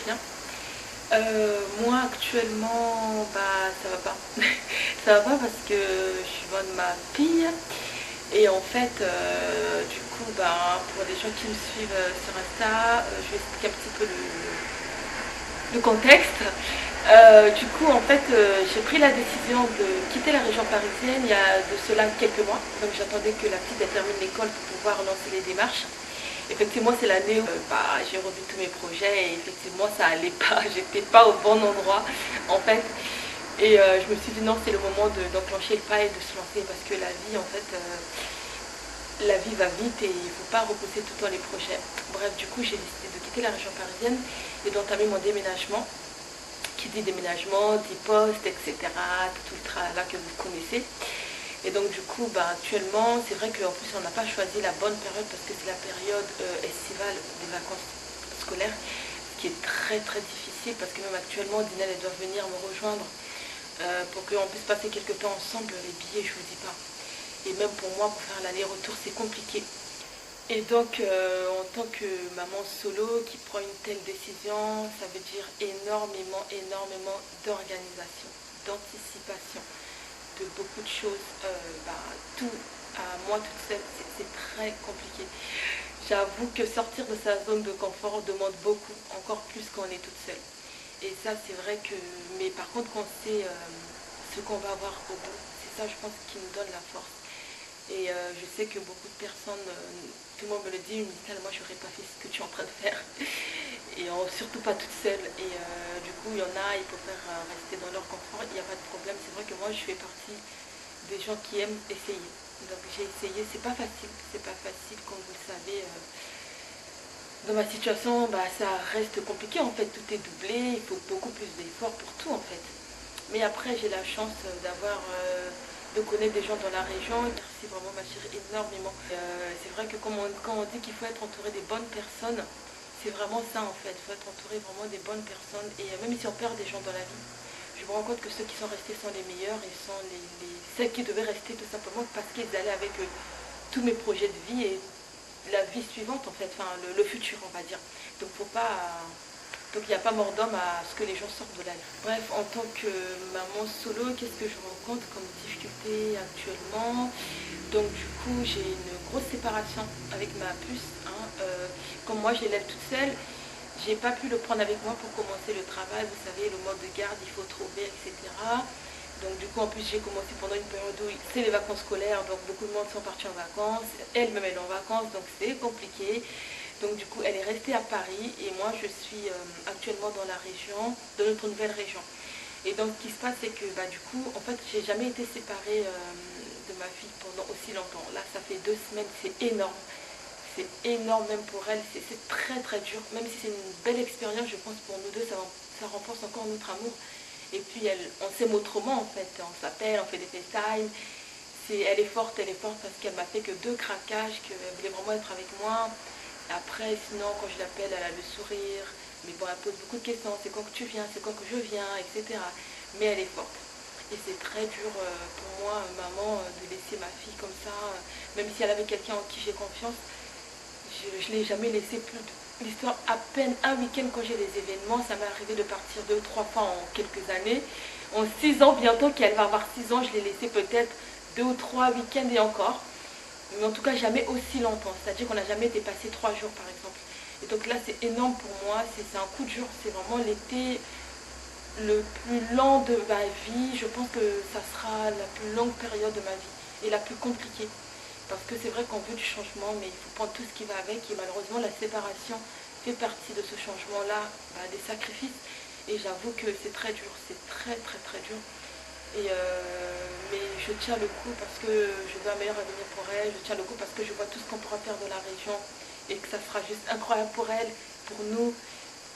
bien. Moi actuellement, bah ça va pas. Ça va pas parce que je suis loin de ma fille. Et en fait, du coup, bah, pour les gens qui me suivent sur Insta, je vais expliquer un petit peu le contexte. Du coup, en fait, j'ai pris la décision de quitter la région parisienne il y a de cela quelques mois. Donc j'attendais que la petite elle termine l'école pour pouvoir lancer les démarches. Effectivement, c'est l'année où j'ai revu tous mes projets et effectivement, ça allait pas. J'étais pas au bon endroit, en fait. Et je me suis dit non, c'est le moment d'enclencher le pas et de se lancer parce que la vie, en fait, la vie va vite et il ne faut pas repousser tout le temps les projets. Bref, du coup, j'ai décidé de quitter la région parisienne et d'entamer mon déménagement. Qui dit déménagement, dit poste, etc. Tout le tralala que vous connaissez. Et donc du coup, actuellement, c'est vrai qu'en plus on n'a pas choisi la bonne période parce que c'est la période estivale des vacances scolaires, ce qui est très très difficile parce que même actuellement, Dinelle elle doit venir me rejoindre pour qu'on puisse passer quelques temps ensemble. Les billets, je vous dis pas. Et même pour moi, pour faire l'aller-retour, c'est compliqué. Et donc, en tant que maman solo qui prend une telle décision, ça veut dire énormément, énormément d'organisation, d'anticipation, de beaucoup de choses. Tout à moi toute seule, c'est très compliqué. J'avoue que sortir de sa zone de confort demande beaucoup, encore plus quand on est toute seule. Et ça, c'est vrai que... Mais par contre, quand on sait ce qu'on va avoir au bout, c'est ça, je pense, qui nous donne la force. Et je sais que beaucoup de personnes, tout le monde me le dit, moi j'aurais pas fait ce que tu es en train de faire. Et surtout pas toute seule. Et du coup, il y en a, ils préfèrent rester dans leur confort, il n'y a pas de problème. C'est vrai que moi je fais partie des gens qui aiment essayer. Donc j'ai essayé, c'est pas facile comme vous le savez. Dans ma situation, ça reste compliqué en fait, tout est doublé, il faut beaucoup plus d'efforts pour tout en fait. Mais après, j'ai la chance de connaître des gens dans la région qui vraiment m'attirent énormément. C'est vrai que quand on dit qu'il faut être entouré des bonnes personnes, c'est vraiment ça en fait. Il faut être entouré vraiment des bonnes personnes. Et même si on perd des gens dans la vie, je me rends compte que ceux qui sont restés sont les meilleurs et sont ceux qui devaient rester tout simplement parce qu'ils allaient avec tous mes projets de vie et la vie suivante en fait, enfin le futur on va dire. Donc faut pas donc il n'y a pas mort d'homme à ce que les gens sortent de la vie. Bref, en tant que maman solo, qu'est-ce que je rencontre comme difficulté actuellement? Donc du coup j'ai une grosse séparation avec ma puce. Comme moi je l'élève toute seule, j'ai pas pu le prendre avec moi pour commencer le travail. Vous savez, le mode de garde, il faut trouver, etc. Donc du coup, en plus, j'ai commencé pendant une période où c'est les vacances scolaires, donc beaucoup de monde sont partis en vacances. Elle-même, elle est en vacances, donc c'est compliqué. Donc du coup, elle est restée à Paris et moi, je suis actuellement dans la région, dans notre nouvelle région. Et donc, ce qui se passe, c'est que du coup, en fait, j'ai jamais été séparée de ma fille pendant aussi longtemps. Là, ça fait 2 semaines, c'est énorme. C'est énorme même pour elle, c'est très très dur. Même si c'est une belle expérience, je pense pour nous deux, ça renforce encore notre amour. Et puis on s'aime autrement en fait. On s'appelle, on fait des FaceTime. Elle est forte parce qu'elle m'a fait que 2 craquages, qu'elle voulait vraiment être avec moi. Après, sinon, quand je l'appelle, elle a le sourire. Mais bon, elle pose beaucoup de questions. C'est quand que tu viens, c'est quand que je viens, etc. Mais elle est forte. Et c'est très dur pour moi, maman, de laisser ma fille comme ça. Même si elle avait quelqu'un en qui j'ai confiance, je ne l'ai jamais laissé plus de l'histoire. À peine un week-end quand j'ai des événements, ça m'est arrivé de partir 2 ou 3 fois en quelques années. En 6 ans, bientôt qu'elle va avoir 6 ans, je l'ai laissé peut-être 2 ou 3 week-ends et encore. Mais en tout cas, jamais aussi longtemps. C'est-à-dire qu'on n'a jamais dépassé 3 jours, par exemple. Et donc là, c'est énorme pour moi. C'est un coup de jour. C'est vraiment l'été le plus lent de ma vie. Je pense que ça sera la plus longue période de ma vie et la plus compliquée. Parce que c'est vrai qu'on veut du changement, mais il faut prendre tout ce qui va avec. Et malheureusement, la séparation fait partie de ce changement-là, des sacrifices. Et j'avoue que c'est très dur. C'est très, très, très dur. Mais je tiens le coup parce que je veux un meilleur avenir pour elle. Je tiens le coup parce que je vois tout ce qu'on pourra faire de la région et que ça sera juste incroyable pour elle, pour nous.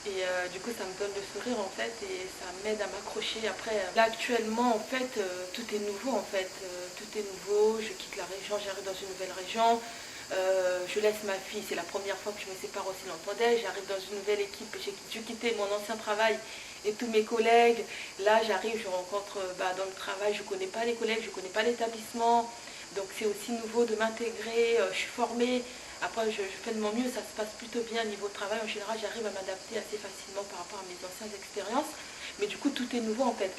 Et du coup, ça me donne le sourire en fait et ça m'aide à m'accrocher. Après, là actuellement, en fait, tout est nouveau en fait. Tout est nouveau. Je quitte la région, j'arrive dans une nouvelle région. Je laisse ma fille, c'est la première fois que je me sépare aussi longtemps d'elle. J'arrive dans une nouvelle équipe. J'ai dû quitter mon ancien travail et tous mes collègues. Là, j'arrive, je rencontre dans le travail, je ne connais pas les collègues, je ne connais pas l'établissement. Donc c'est aussi nouveau de m'intégrer. Je suis formée Après, je fais de mon mieux, ça se passe plutôt bien niveau travail. En général, j'arrive à m'adapter assez facilement par rapport à mes anciennes expériences. Mais du coup, tout est nouveau en fait.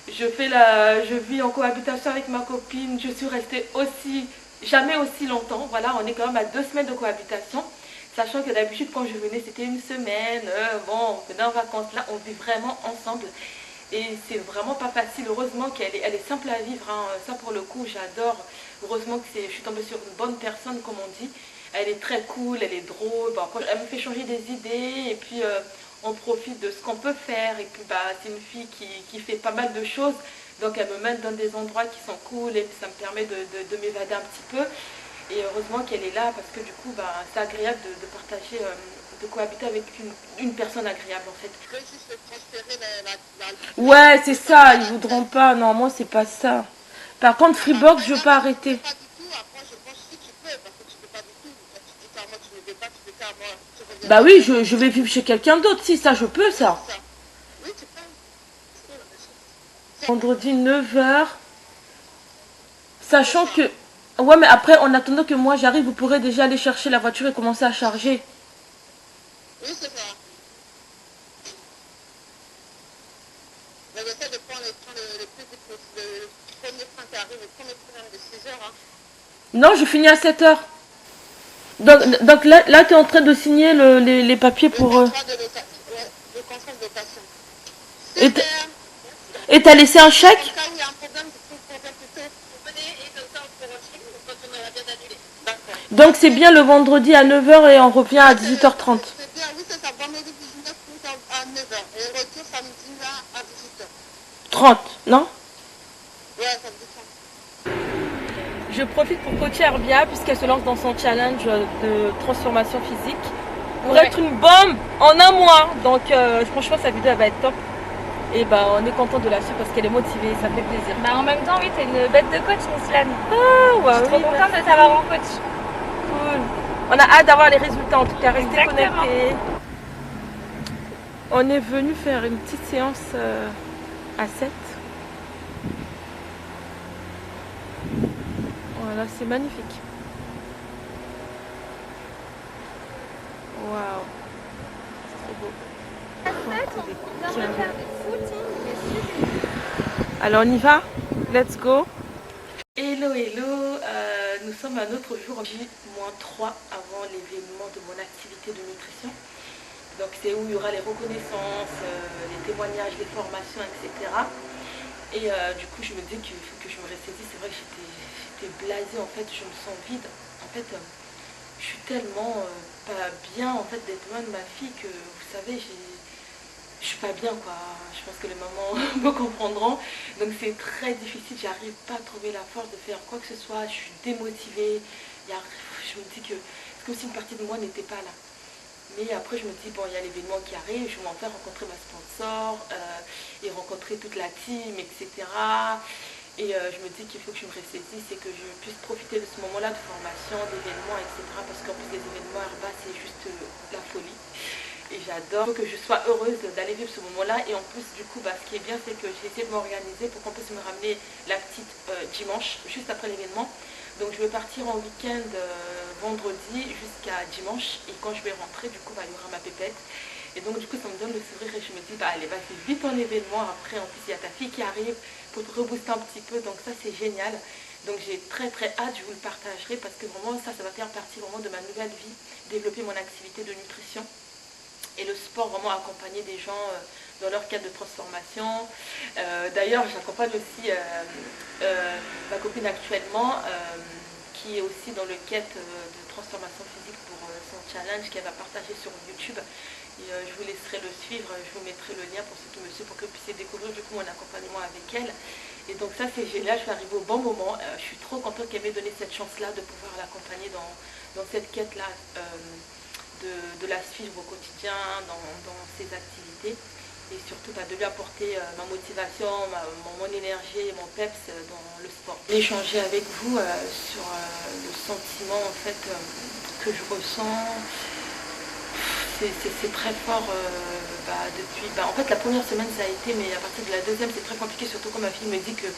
Je vis en cohabitation avec ma copine. Je suis restée jamais aussi longtemps. Voilà, on est quand même à 2 semaines de cohabitation. Sachant que d'habitude, quand je venais, c'était une semaine. Bon, on venait en vacances. Là, on vit vraiment ensemble. Et c'est vraiment pas facile. Heureusement elle est simple à vivre, hein. Ça, pour le coup, j'adore. Heureusement que je suis tombée sur une bonne personne, comme on dit. Elle est très cool, elle est drôle. Bon, elle me fait changer des idées. Et puis, on profite de ce qu'on peut faire. Et puis, c'est une fille qui fait pas mal de choses. Donc, elle me mène dans des endroits qui sont cool. Et puis, ça me permet de m'évader un petit peu. Et heureusement qu'elle est là parce que du coup, c'est agréable de partager, de cohabiter avec une personne agréable en fait. Ouais, c'est ça, ils voudront pas. Non, moi, c'est pas ça. Par contre, Freebox, je veux pas arrêter. Bah oui, je vais vivre chez quelqu'un d'autre. Si, ça, je peux, ça. Vendredi 9 h. Sachant que... Ouais, mais après, en attendant que moi j'arrive, vous pourrez déjà aller chercher la voiture et commencer à charger. Oui, c'est ça. Mais j'essaie de prendre le plus vite possible. Le premier train qui arrive, le premier train de 6 h. Hein. Non, je finis à 7 h. Donc là tu es en train de signer les papiers pour... Le contrat de location. Et t'as laissé un chèque? Comme ça, il y a un problème, donc c'est bien le vendredi à 9 h et on revient à 18 h 30. C'est bien, oui, c'est ça. Vendredi 19 à 9 h. Et le retour samedi là à 18 h 30, non? Ouais, ça me dit 30. Je profite pour coacher Herbia puisqu'elle se lance dans son challenge de transformation physique. Pour être une bombe en un mois. Donc franchement, sa vidéo elle va être top. Et on est content de la suivre parce qu'elle est motivée, ça fait plaisir. En même temps, oui, t'es une bête de coach, Nislan. Ah, ouais, je suis trop contente de t'avoir en coach. Cool. On a hâte d'avoir les résultats, en tout cas, restez connectés. On est venu faire une petite séance à 7. Voilà, c'est magnifique. Waouh, c'est trop beau. Alors on y va, let's go. Hello hello, nous sommes à un autre jour, J-3 avant l'événement de mon activité de nutrition. Donc c'est où il y aura les reconnaissances, les témoignages, les formations, etc. Et du coup je me dis qu'il faut que je me ressaisisse. C'est vrai que j'étais blasée en fait, je me sens vide. En fait je suis tellement pas bien en fait d'être loin de ma fille que vous savez je suis pas bien quoi, je pense que les mamans me comprendront. Donc c'est très difficile, j'arrive pas à trouver la force de faire quoi que ce soit, je suis démotivée. Je me dis que c'est comme si une partie de moi n'était pas là. Mais après je me dis bon, il y a l'événement qui arrive, je vais m'en faire rencontrer ma sponsor et rencontrer toute la team, etc. Et je me dis qu'il faut que je me ressaisisse et que je puisse profiter de ce moment-là de formation, d'événements, etc. Parce qu'en plus les événements Herba c'est juste la folie. Et j'adore. Il faut que je sois heureuse d'aller vivre ce moment-là. Et en plus, du coup, ce qui est bien, c'est que j'ai essayé de m'organiser pour qu'on puisse me ramener la petite dimanche, juste après l'événement. Donc je vais partir en week-end vendredi jusqu'à dimanche. Et quand je vais rentrer, du coup, il y aura ma pépette. Et donc, du coup, ça me donne le sourire et je me dis, allez, vas-y, vite ton événement. Après, en plus, il y a ta fille qui arrive pour te rebooster un petit peu. Donc ça, c'est génial. Donc j'ai très très hâte, je vous le partagerai parce que vraiment, ça va faire partie vraiment de ma nouvelle vie. Développer mon activité de nutrition. Et le sport, vraiment accompagner des gens dans leur quête de transformation. D'ailleurs, j'accompagne aussi ma copine actuellement qui est aussi dans le quête de transformation physique pour son challenge qu'elle va partager sur YouTube. Et je vous laisserai le suivre, je vous mettrai le lien pour ceux qui me suivent pour que vous puissiez découvrir du coup mon accompagnement avec elle. Et donc ça c'est génial, je suis arrivée au bon moment. Je suis trop contente qu'elle m'ait donné cette chance-là de pouvoir l'accompagner dans cette quête-là. De la suivre au quotidien dans ses activités et surtout de lui apporter ma motivation, mon énergie et mon peps dans le sport. Échanger avec vous sur le sentiment en fait que je ressens, c'est très fort depuis, en fait la première semaine ça a été, mais à partir de la deuxième c'est très compliqué, surtout quand ma fille me dit que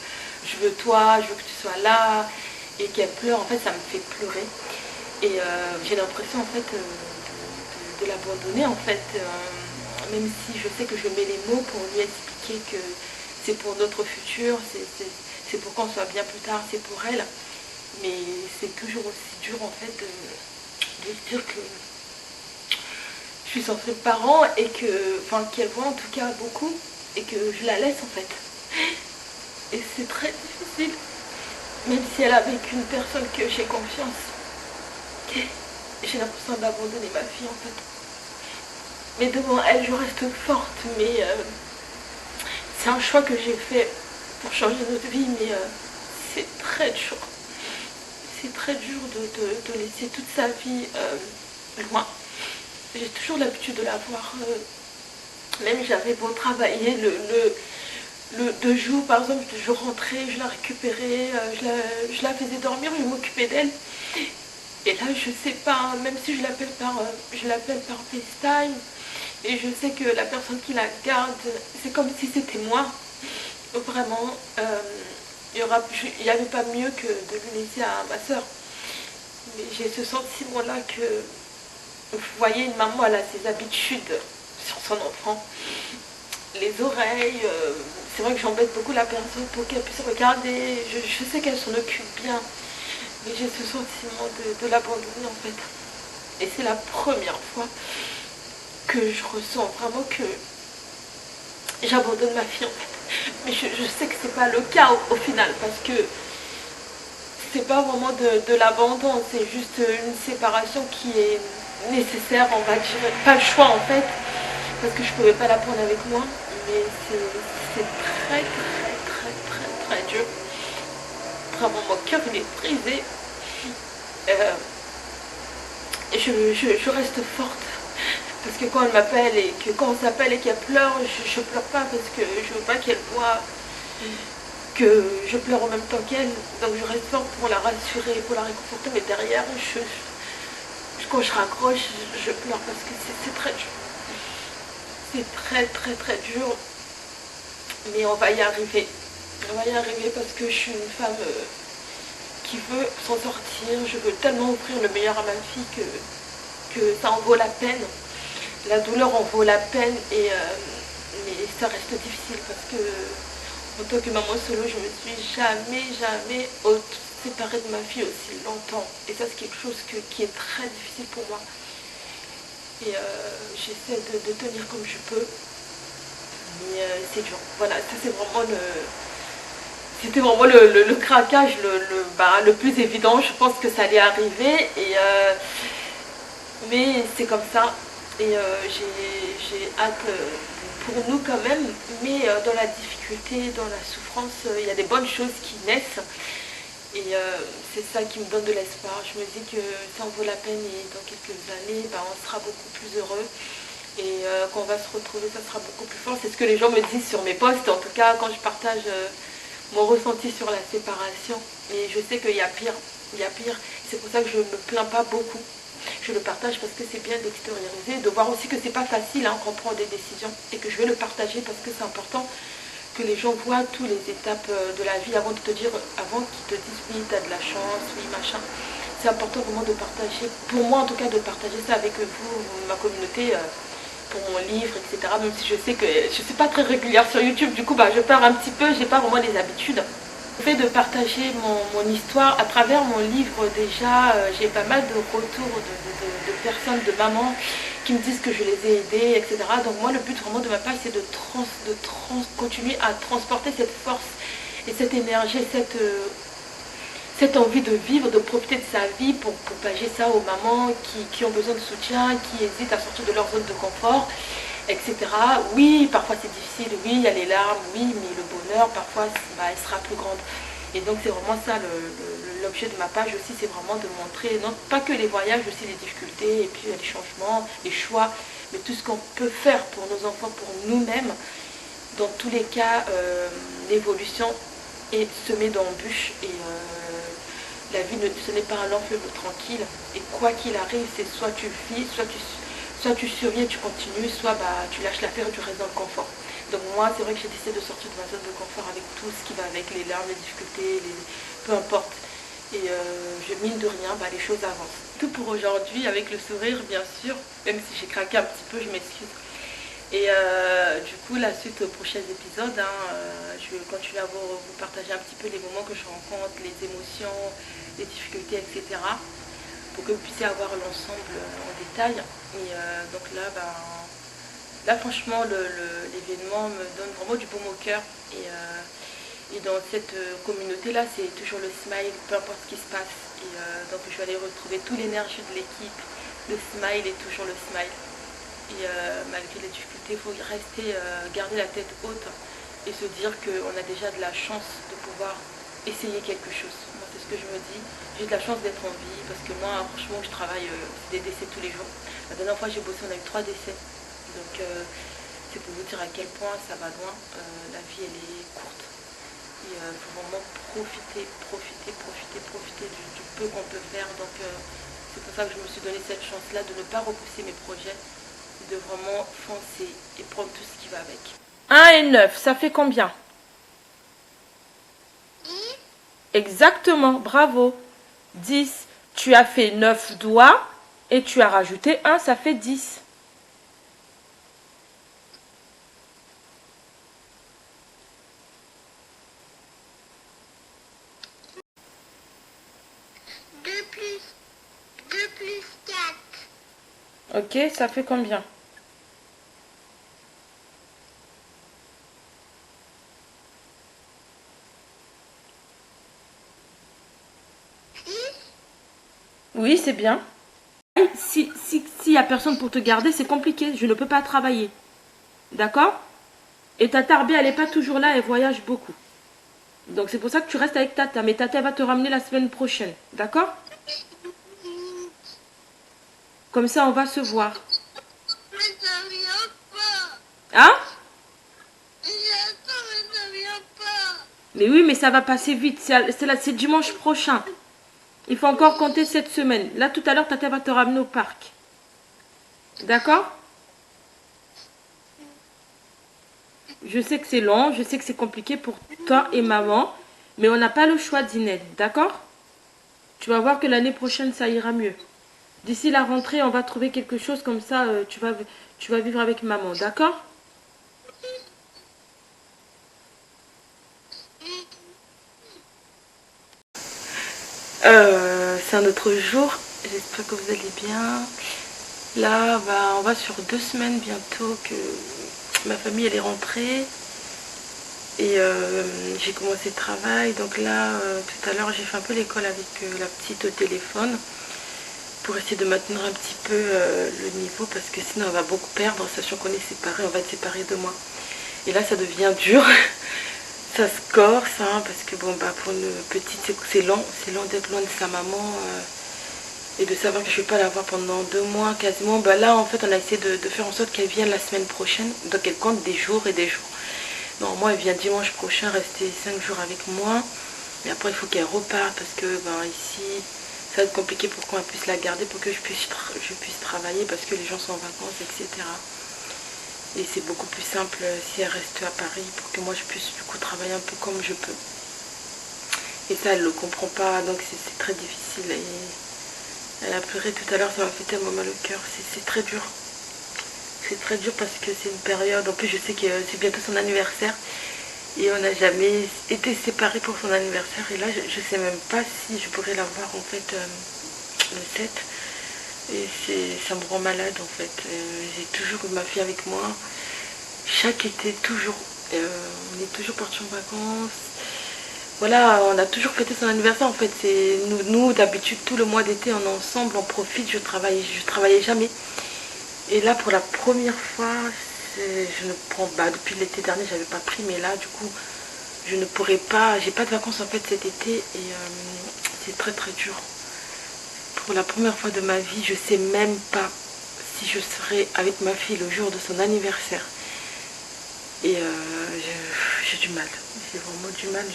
je veux toi, je veux que tu sois là et qu'elle pleure, en fait ça me fait pleurer. Et j'ai l'impression en fait de l'abandonner en fait, même si je sais que je mets les mots pour lui expliquer que c'est pour notre futur, c'est pour qu'on soit bien plus tard, c'est pour elle. Mais c'est toujours aussi dur en fait de se dire que je suis censée être parent et que, enfin qu'elle voit en tout cas beaucoup et que je la laisse en fait. Et c'est très difficile, même si elle est avec une personne que j'ai confiance. J'ai l'impression d'abandonner ma fille en fait. Mais devant elle, je reste forte, mais c'est un choix que j'ai fait pour changer notre vie, mais c'est très dur. C'est très dur de laisser toute sa vie loin. J'ai toujours l'habitude de la voir. Même j'avais beau travailler le 2 jours, par exemple, je rentrais, je la récupérais, je la faisais dormir, je m'occupais d'elle. Et là, je sais pas, même si je l'appelle par FaceTime, et je sais que la personne qui la garde, c'est comme si c'était moi. Vraiment, il n'y avait pas mieux que de lui laisser à ma soeur. Mais j'ai ce sentiment-là que, vous voyez, une maman, elle a ses habitudes sur son enfant. Les oreilles, c'est vrai que j'embête beaucoup la personne pour qu'elle puisse regarder. Je sais qu'elle s'en occupe bien, mais j'ai ce sentiment de l'abandonner en fait. Et c'est la première fois que je ressens vraiment que j'abandonne ma fille en fait. Mais je sais que c'est pas le cas au final, parce que c'est pas vraiment de l'abandon, c'est juste une séparation qui est nécessaire, on va dire. Pas le choix en fait, parce que je pouvais pas la prendre avec moi. Mais c'est très très très très très dur. Vraiment mon cœur il est brisé. Et je reste forte. Parce que quand elle m'appelle et que quand on s'appelle et qu'elle pleure, je pleure pas parce que je veux pas qu'elle voit que je pleure en même temps qu'elle. Donc je reste forte pour la rassurer, pour la réconforter. Mais derrière, quand je raccroche, je pleure parce que c'est très dur. C'est très très très dur. Mais on va y arriver. On va y arriver parce que je suis une femme qui veut s'en sortir. Je veux tellement offrir le meilleur à ma fille que ça en vaut la peine. La douleur en vaut la peine, mais ça reste difficile parce que en tant que maman solo, je me suis jamais séparée de ma fille aussi longtemps. Et ça, c'est quelque chose qui est très difficile pour moi. Et j'essaie de tenir comme je peux, mais c'est dur. Voilà, ça c'est vraiment c'était vraiment le craquage le plus évident. Je pense que ça allait arriver, mais c'est comme ça. Et j'ai hâte pour nous quand même, mais dans la difficulté, dans la souffrance, il y a des bonnes choses qui naissent. Et c'est ça qui me donne de l'espoir. Je me dis que ça en vaut la peine et dans quelques années, on sera beaucoup plus heureux. Et quand on va se retrouver, ça sera beaucoup plus fort. C'est ce que les gens me disent sur mes posts, en tout cas quand je partage mon ressenti sur la séparation. Et je sais qu'il y a pire. Il y a pire. C'est pour ça que je ne me plains pas beaucoup. Je le partage parce que c'est bien d'extérioriser, de voir aussi que c'est pas facile quand on prend des décisions et que je vais le partager parce que c'est important que les gens voient toutes les étapes de la vie avant de te dire, avant qu'ils te disent oui, tu as de la chance, oui, machin. C'est important vraiment de partager, pour moi en tout cas, de partager ça avec vous, ma communauté, pour mon livre, etc. Même si je sais que je ne suis pas très régulière sur YouTube, du coup je pars un petit peu, j'ai pas vraiment les habitudes. Le fait de partager mon histoire à travers mon livre, déjà, j'ai pas mal de retours de personnes, de mamans qui me disent que je les ai aidées, etc. Donc moi, le but vraiment de ma page, c'est de continuer à transporter cette force et cette énergie, cette envie de vivre, de profiter de sa vie pour propager ça aux mamans qui ont besoin de soutien, qui hésitent à sortir de leur zone de confort, etc. Oui, parfois c'est difficile, oui, il y a les larmes, oui, mais le bonheur, parfois, elle sera plus grande. Et donc c'est vraiment ça l'objet de ma page aussi, c'est vraiment de montrer, non pas que les voyages, aussi les difficultés, et puis les changements, les choix, mais tout ce qu'on peut faire pour nos enfants, pour nous-mêmes. Dans tous les cas, l'évolution est semée d'embûches et la vie, ce n'est pas un long fleuve tranquille. Et quoi qu'il arrive, c'est soit tu vis, soit tu survis et tu continues, soit tu lâches l'affaire et tu restes dans le confort. Donc moi, c'est vrai que j'ai décidé de sortir de ma zone de confort avec tout ce qui va avec les larmes, les difficultés, peu importe. Et mine de rien, bah, les choses avancent. Tout pour aujourd'hui, avec le sourire bien sûr, même si j'ai craqué un petit peu, je m'excuse. Et du coup, la suite aux prochains épisodes, hein, je vais continuer à vous partager un petit peu les moments que je rencontre, les émotions, les difficultés, etc. Pour que vous puissiez avoir l'ensemble en détail. Et donc là, ben, là franchement, l'événement me donne vraiment du baume au cœur. Et dans cette communauté-là, c'est toujours le smile, peu importe ce qui se passe. Et donc je vais aller retrouver toute l'énergie de l'équipe. Le smile est toujours le smile. Et malgré les difficultés, il faut rester, garder la tête haute et se dire qu'on a déjà de la chance de pouvoir essayer quelque chose. Moi, c'est ce que je me dis. J'ai de la chance d'être en vie parce que moi, franchement, je travaille des décès tous les jours. La dernière fois, j'ai bossé, on a eu 3 décès. Donc, c'est pour vous dire à quel point ça va loin. La vie, elle est courte. Et il faut vraiment profiter du peu qu'on peut faire. Donc, c'est pour ça que je me suis donné cette chance-là de ne pas repousser mes projets, de vraiment foncer et prendre tout ce qui va avec. 1 et 9, ça fait combien? Exactement, bravo. 10, tu as fait 9 doigts et tu as rajouté 1, ça fait 10. Deux plus 4. Ok, ça fait combien? Oui, c'est bien. S'il y a personne pour te garder, c'est compliqué. Je ne peux pas travailler. D'accord? Et ta Tarbia, elle n'est pas toujours là, elle voyage beaucoup. Donc c'est pour ça que tu restes avec Tata. Mais Tata va te ramener la semaine prochaine. D'accord? Comme ça, on va se voir. Mais ça vient pas. Hein? J'attends, mais ça vient pas. Mais oui, mais ça va passer vite. C'est dimanche prochain. Il faut encore compter cette semaine. Là, tout à l'heure, Tata va te ramener au parc. D'accord? Je sais que c'est long, je sais que c'est compliqué pour toi et maman, mais on n'a pas le choix, Dinette. D'accord? Tu vas voir que l'année prochaine, ça ira mieux. D'ici la rentrée, on va trouver quelque chose comme ça, tu vas vivre avec maman. D'accord? C'est un autre jour. J'espère que vous allez bien. Là, bah, on va sur 2 semaines bientôt que ma famille elle est rentrée. Et j'ai commencé le travail. Donc là, tout à l'heure, j'ai fait un peu l'école avec la petite au téléphone pour essayer de maintenir un petit peu le niveau parce que sinon on va beaucoup perdre, sachant qu'on est séparés, on va être séparés 2 mois. Et là, ça devient dur. Ça se corse, hein, parce que bon, bah, pour une petite, c'est long d'être loin de sa maman. Et de savoir que je ne vais pas la voir pendant 2 mois quasiment. Bah là, en fait, on a essayé de faire en sorte qu'elle vienne la semaine prochaine. Donc, elle compte des jours et des jours. Normalement, elle vient dimanche prochain rester 5 jours avec moi. Mais après, il faut qu'elle reparte parce que ben, ici, ça va être compliqué pour qu'on puisse la garder, pour que je puisse travailler parce que les gens sont en vacances, etc. Et c'est beaucoup plus simple si elle reste à Paris pour que moi je puisse du coup travailler un peu comme je peux. Et ça, elle ne le comprend pas, donc c'est très difficile. Et elle a pleuré tout à l'heure, ça m'a fait tellement mal au cœur. C'est très dur. C'est très dur parce que c'est une période. En plus, je sais que c'est bientôt son anniversaire. Et on n'a jamais été séparés pour son anniversaire. Et là, je ne sais même pas si je pourrais la voir en fait le 7. Et ça me rend malade en fait. J'ai toujours ma fille avec moi. Chaque été, toujours. On est toujours partis en vacances. Voilà, on a toujours fêté son anniversaire en fait. C'est nous d'habitude, tout le mois d'été, on est ensemble, on profite. Je travaillais jamais. Et là, pour la première fois, je ne prends pas. Depuis l'été dernier, j'avais pas pris, mais là, du coup, je ne pourrais pas. J'ai pas de vacances en fait cet été et c'est très très dur. Pour la première fois de ma vie, je sais même pas si je serai avec ma fille le jour de son anniversaire. Et j'ai du mal. J'ai vraiment du mal.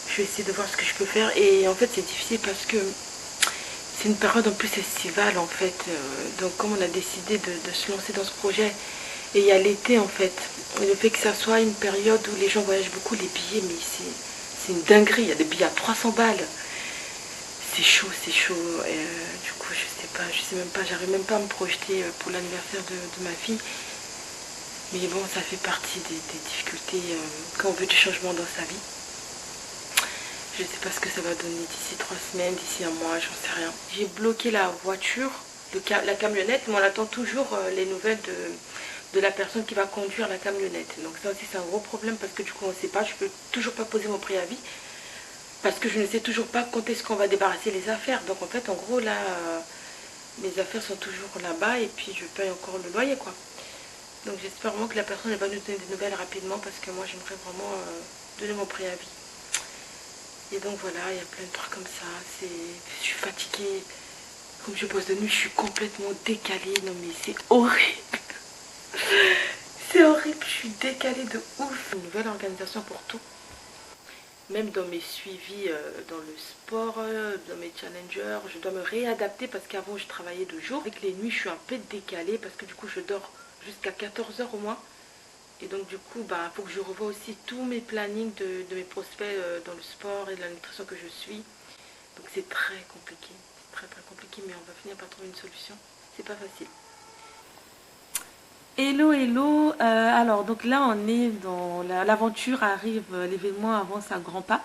Je vais essayer de voir ce que je peux faire. Et en fait, c'est difficile parce que c'est une période en plus estivale en fait. Donc comme on a décidé de se lancer dans ce projet, et il y a l'été en fait. Et le fait que ça soit une période où les gens voyagent beaucoup, les billets, mais c'est une dinguerie. Il y a des billets à 300 balles. c'est chaud, c'est chaud. Et, du coup, je sais même pas, j'arrive même pas à me projeter pour l'anniversaire de ma fille. Mais bon, ça fait partie des difficultés quand on veut du changement dans sa vie. Je sais pas ce que ça va donner d'ici 3 semaines, d'ici un mois, j'en sais rien. J'ai bloqué la voiture, la camionnette, mais on attend toujours les nouvelles de la personne qui va conduire la camionnette. Donc ça aussi c'est un gros problème parce que du coup on ne sait pas, je peux toujours pas poser mon préavis parce que je ne sais toujours pas quand est-ce qu'on va débarrasser les affaires. Donc en fait en gros là, mes affaires sont toujours là-bas et puis je paye encore le loyer quoi. Donc j'espère vraiment que la personne elle va nous donner des nouvelles rapidement parce que moi j'aimerais vraiment donner mon préavis. Et donc voilà, il y a plein de trucs comme ça. Je suis fatiguée. Comme je bosse de nuit, je suis complètement décalée. Non mais c'est horrible. C'est horrible, je suis décalée de ouf. Une nouvelle organisation pour tout. Même dans mes suivis dans le sport, dans mes challengers, je dois me réadapter parce qu'avant je travaillais de jour. Avec les nuits, je suis un peu décalée parce que du coup je dors jusqu'à 14 h au moins. Et donc du coup, il faut que je revoie aussi tous mes plannings de mes prospects dans le sport et de la nutrition que je suis. Donc c'est très compliqué. C'est très très compliqué, mais on va finir par trouver une solution. C'est pas facile. Hello, hello. Alors donc là on est dans l'aventure arrive, l'événement avance à grands pas.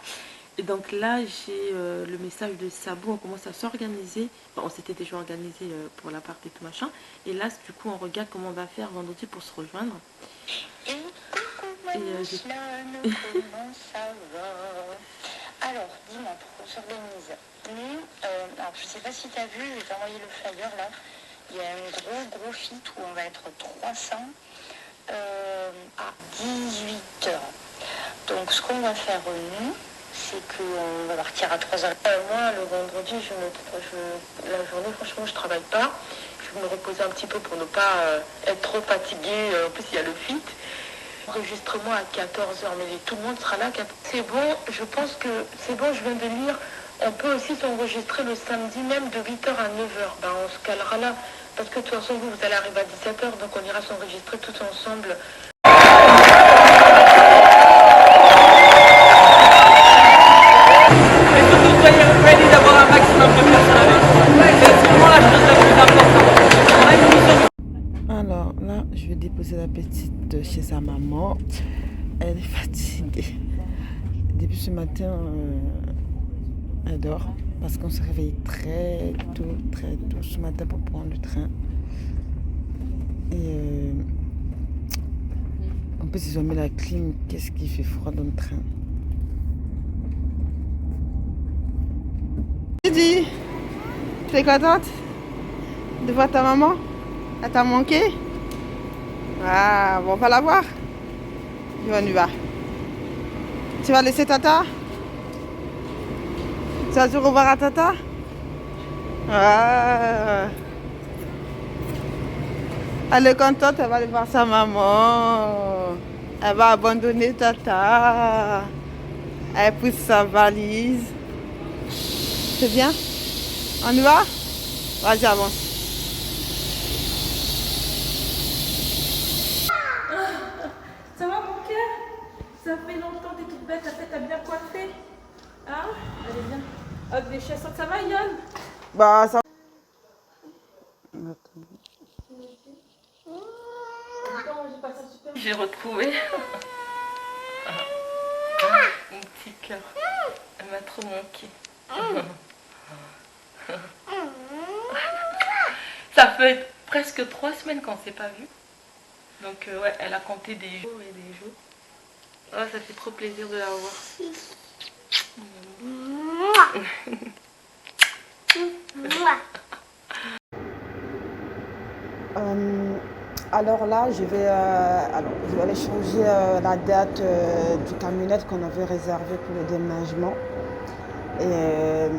Et donc là j'ai le message de Sabou, on commence à s'organiser. Bon, on s'était déjà organisé pour la partie tout machin. Et là du coup on regarde comment on va faire vendredi pour se rejoindre. Et coucou Manislane, comment ça va? Alors, dis-moi, pour qu'on s'organise. Nous, alors je sais pas si tu as vu, je vais t'envoyer le flyer là. Il y a un gros fit où on va être 300 à 18 h. Donc ce qu'on va faire nous, c'est qu'on va partir à 3 h. Moi, le vendredi, la journée, franchement, je travaille pas. Je vais me reposer un petit peu pour ne pas être trop fatiguée. En plus, il y a le fit. Enregistrement à 14 h, mais tout le monde sera là. C'est bon, je pense que c'est bon, je viens de lire. On peut aussi s'enregistrer le samedi même de 8 h à 9 h. On se calera là. Parce que de toute façon, vous allez arriver à 17 h, donc on ira s'enregistrer tous ensemble. Alors là, je vais déposer la petite chez sa maman. Elle est fatiguée. Depuis ce matin, elle dort parce qu'on se réveille très tôt ce matin pour prendre le train. Et en plus, ils ont mis la clim. Qu'est-ce qui fait froid dans le train? Didi, tu es contente de voir ta maman? Elle t'a manqué? Ah, bon, on va la voir. On y va. Tu vas laisser Tata? Tu vas te revoir à Tata? Ah. Elle est contente, elle va aller voir sa maman. Elle va abandonner Tata. Elle pousse sa valise. C'est bien? On y va? Vas-y, avance. Ça va mon cœur? Ça fait longtemps, t'es toute bête, t'as bien coiffé. Hein? Elle est bien. Hop, les chaises, ça va Yann? Bah, ça... J'ai retrouvé mon petit cœur. Elle m'a trop manqué. Ça fait presque 3 semaines qu'on ne s'est pas vu. Donc ouais, elle a compté des jours et des jours. Oh, ça fait trop plaisir de la voir. Alors là, je vais aller changer la date du camionnette qu'on avait réservé pour le déménagement. Et,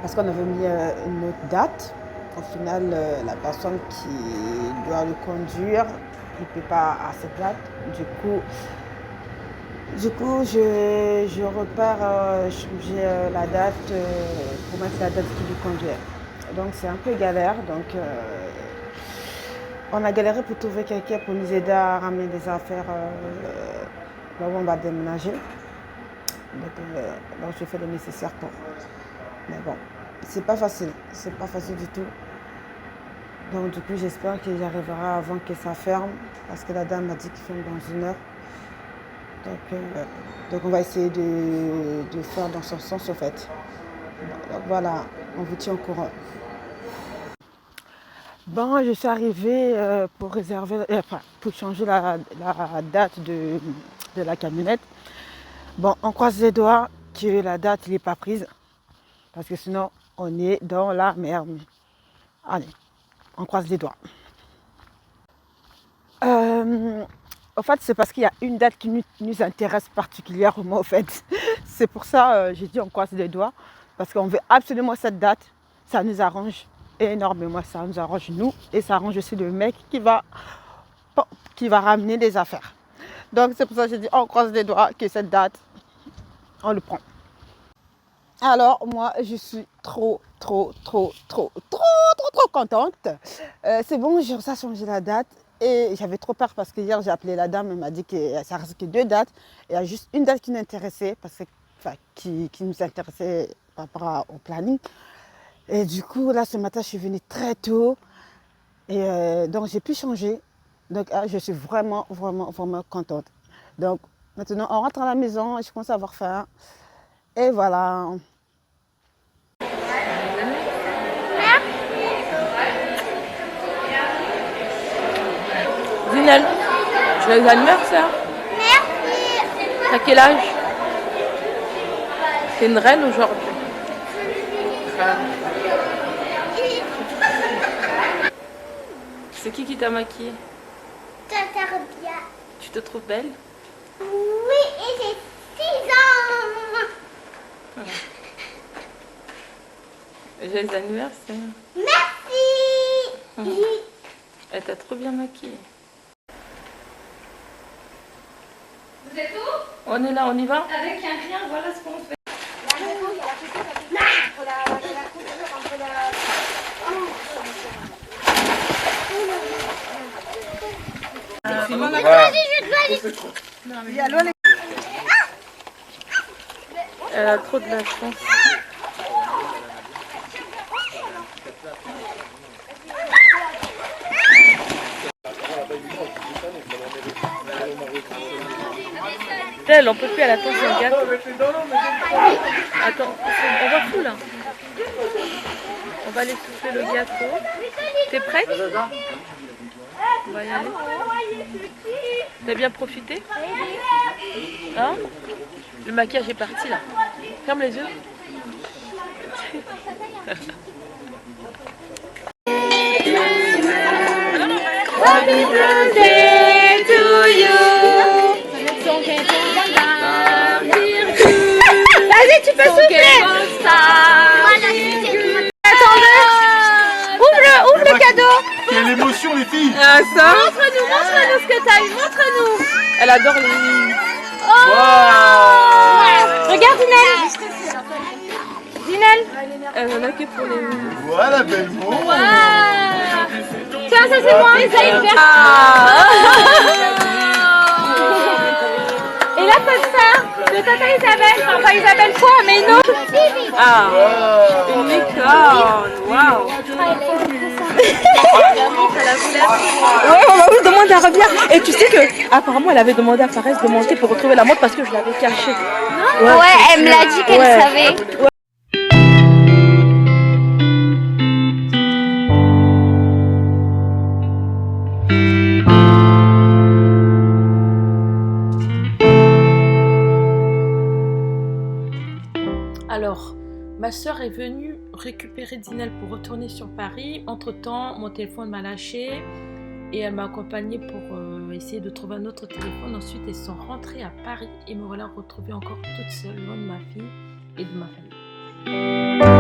parce qu'on avait mis une autre date. Au final, la personne qui doit le conduire ne peut pas à cette date. Du coup, je repars changer la date pour mettre la date qui lui convient. Donc c'est un peu galère. Donc on a galéré pour trouver quelqu'un pour nous aider à ramener des affaires là où on va déménager. Donc je fais le nécessaire pour. Mais bon, c'est pas facile. C'est pas facile du tout. Donc du coup, j'espère qu'il y arrivera avant que ça ferme. Parce que la dame m'a dit qu'il ferme dans 1 heure. Donc on va essayer de faire dans son sens, au fait. Donc voilà, on vous tient au courant. Bon, je suis arrivée pour réserver, enfin, pour changer la date de la camionnette. Bon, on croise les doigts que la date n'est pas prise, parce que sinon, on est dans la merde. Allez, on croise les doigts. En fait, c'est parce qu'il y a une date qui nous intéresse particulièrement, au fait. C'est pour ça j'ai dit on croise les doigts, parce qu'on veut absolument cette date. Ça nous arrange énormément, ça nous arrange nous, et ça arrange aussi le mec qui va ramener des affaires. Donc c'est pour ça que j'ai dit on croise les doigts que cette date, on le prend. Alors moi je suis trop contente. C'est bon, j'ai réussi à changer la date. Et j'avais trop peur parce que hier j'ai appelé la dame, elle m'a dit que ça reste que 2 dates. Et il y a juste une date qui nous intéressait, qui nous intéressait par rapport au planning. Et du coup là ce matin je suis venue très tôt. Et donc j'ai pu changer. Donc je suis vraiment contente. Donc maintenant on rentre à la maison, je commence à avoir faim. Et voilà. Zinel, joyeux anniversaire. Merci. T'as quel âge? T'es une reine aujourd'hui. C'est qui t'a maquillée? Tatardia. Tu te trouves belle? Oui, et j'ai 6 ans. Joyeux anniversaire. Merci. Elle t'a trop bien maquillée. Vous êtes où? On est là, on y va? Avec un rien, voilà ce qu'on fait. Elle a trop de la chance. Elle, on peut plus, elle attend son gâteau. Attends, on va fou là. On va aller souffler le gâteau. T'es prête? On va y aller. T'as bien profité? Hein? Le maquillage est parti là. Ferme les yeux. Happy birthday to you. Vas-y, tu peux souffler. Attendez. Ouvre le cadeau. Quelle émotion les filles! Ah ça? Montre-nous ce que t'as eu. Montre-nous. Elle adore les... Regarde Zinel. Elle en a que pour les... Voilà, belle mot! Tiens, ça c'est moi. Et ça il vert. Et là ta sœur de tata Isabelle. Enfin Isabelle quoi, mais non. Ah, une licorne. Waouh. Ouais, on demande à revenir. Et tu sais que apparemment elle avait demandé à Fares de monter pour retrouver la montre parce que je l'avais cachée. Ouais, elle me l'a dit qu'elle savait. Alors, ma soeur est venue récupérer Zinel pour retourner sur Paris. Entre-temps, mon téléphone m'a lâché et elle m'a accompagnée pour essayer de trouver un autre téléphone. Ensuite, elles sont rentrées à Paris et me voilà retrouvée encore toute seule, loin de ma fille et de ma famille.